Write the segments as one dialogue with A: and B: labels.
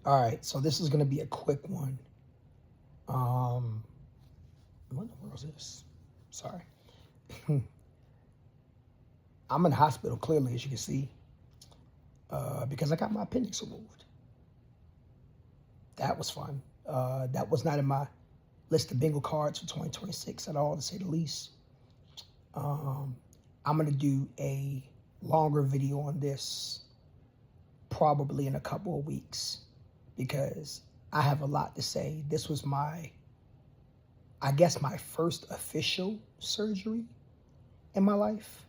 A: All right, so this is gonna be a quick one. What in the world is this? Sorry. I'm in the hospital, clearly, as you can see, because I got my appendix removed. That was fun. That was not in my list of bingo cards for 2026 at all, to say the least. I'm gonna do a longer video on this probably in a couple of weeks because I have a lot to say. This was I guess my first official surgery in my life.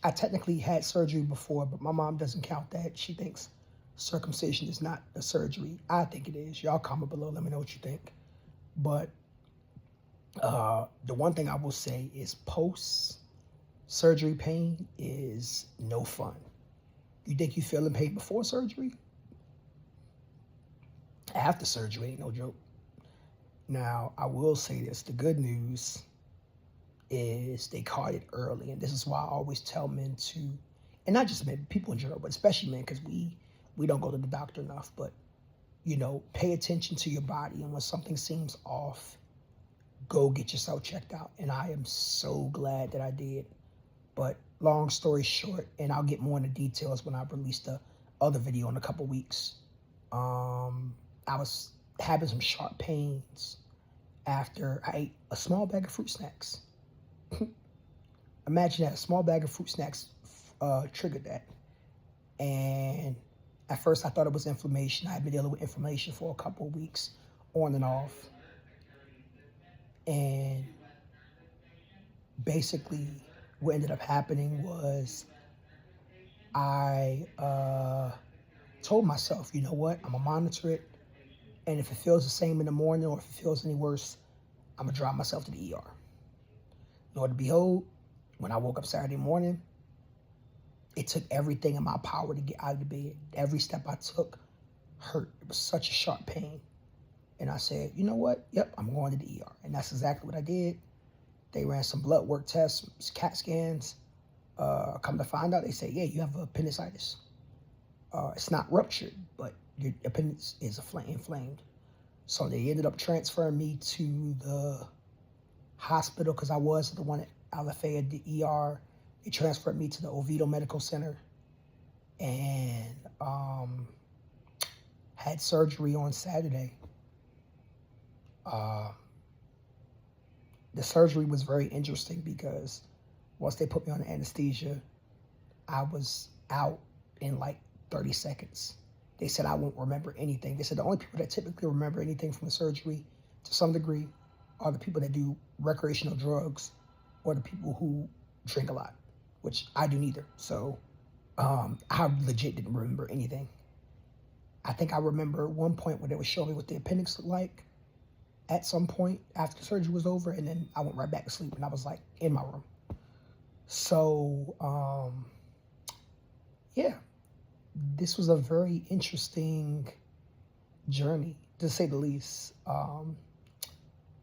A: I technically had surgery before, but my mom doesn't count that. She thinks circumcision is not a surgery. I think it is. Y'all comment below. Let me know what you think. But the one thing I will say is post-surgery pain is no fun. You think you feeling pain before surgery? After surgery ain't no joke. Now, I will say this. The good news is they caught it early. And this is why I always tell men to, and not just men, people in general, but especially men, because we don't go to the doctor enough. But, pay attention to your body. And when something seems off, go get yourself checked out. And I am so glad that I did. But long story short, and I'll get more into details when I release the other video in a couple weeks. I was having some sharp pains after I ate a small bag of fruit snacks. Imagine that, a small bag of fruit snacks triggered that. And at first I thought it was inflammation. I had been dealing with inflammation for a couple of weeks, on and off. And basically what ended up happening was I told myself, you know what, I'm gonna monitor it. And if it feels the same in the morning or if it feels any worse, I'm gonna drive myself to the ER. Lord to behold, when I woke up Saturday morning, it took everything in my power to get out of the bed. Every step I took hurt. It was such a sharp pain. And I said, you know what? Yep, I'm going to the ER. And that's exactly what I did. They ran some blood work tests, some CAT scans. Come to find out, they say, yeah, you have appendicitis. It's not ruptured, but your appendix is inflamed. So they ended up transferring me to the hospital because I was the one at LFA at the ER. They transferred me to the Oviedo Medical Center and had surgery on Saturday. The surgery was very interesting because once they put me on anesthesia, I was out in like 30 seconds. They said I won't remember anything. They said the only people that typically remember anything from the surgery to some degree are the people that do recreational drugs or the people who drink a lot, which I do neither. So I legit didn't remember anything. I think I remember one point where they would show me what the appendix looked like at some point after the surgery was over, and then I went right back to sleep and I was like in my room. So yeah, this was a very interesting journey, to say the least.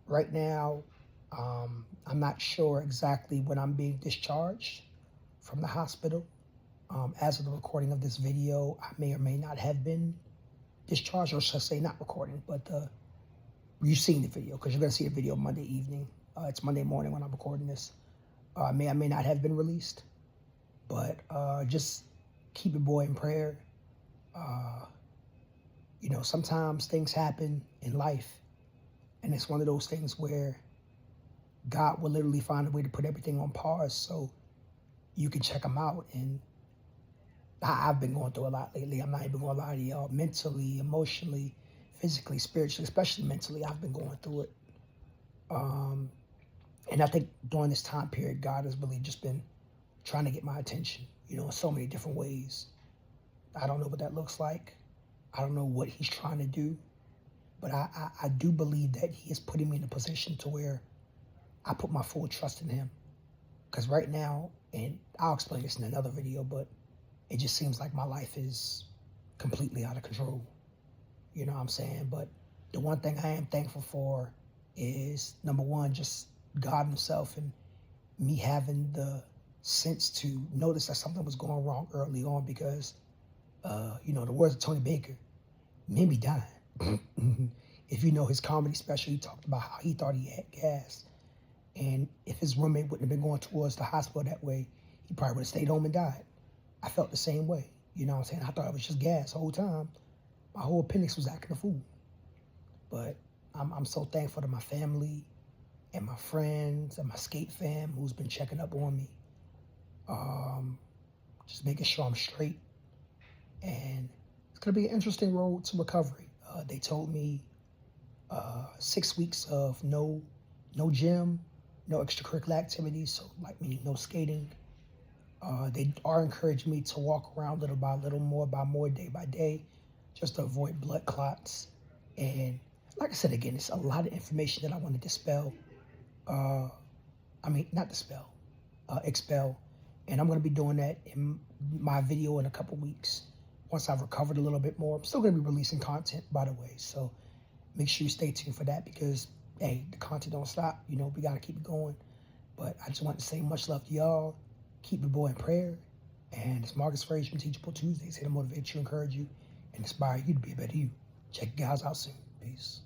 A: Right now, I'm not sure exactly when I'm being discharged from the hospital. As of the recording of this video, I may or may not have been discharged, or should I say not recording, but you've seen the video because you're going to see the video Monday evening. It's Monday morning when I'm recording this. I may not have been released, but just keep your boy in prayer. Sometimes things happen in life, and it's one of those things where God will literally find a way to put everything on pause so you can check them out. And I've been going through a lot lately. I'm not even going to lie to y'all. Mentally, emotionally, physically, spiritually, especially mentally, I've been going through it. And I think during this time period, God has really just been trying to get my attention, in so many different ways. I don't know what that looks like. I don't know what he's trying to do. But I do believe that he is putting me in a position to where I put my full trust in him. Because right now, and I'll explain this in another video, but it just seems like my life is completely out of control. You know what I'm saying? But the one thing I am thankful for is, number one, just God himself and me having the sense to notice that something was going wrong early on because, the words of Tony Baker, maybe dying. If you know his comedy special, he talked about how he thought he had gas. And if his roommate wouldn't have been going towards the hospital that way, he probably would have stayed home and died. I felt the same way. You know what I'm saying? I thought it was just gas the whole time. My whole appendix was acting a fool. But I'm so thankful to my family and my friends and my skate fam who's been checking up on me. Just making sure I'm straight. And it's going to be an interesting road to recovery. They told me 6 weeks of no gym, no extracurricular activities, so like meaning no skating. They are encouraging me to walk around little by little, more by more, day by day, just to avoid blood clots. And like I said again, it's a lot of information that I want to dispel. Not dispel, expel. And I'm going to be doing that in my video in a couple weeks once I've recovered a little bit more. I'm still going to be releasing content, by the way, so make sure you stay tuned for that because, hey, the content don't stop. You know, we got to keep it going. But I just want to say much love to y'all. Keep your boy in prayer. And it's Marcus Frazier from Teachable Tuesdays, here to motivate you, encourage you, and inspire you to be a better you. Check you guys out soon. Peace.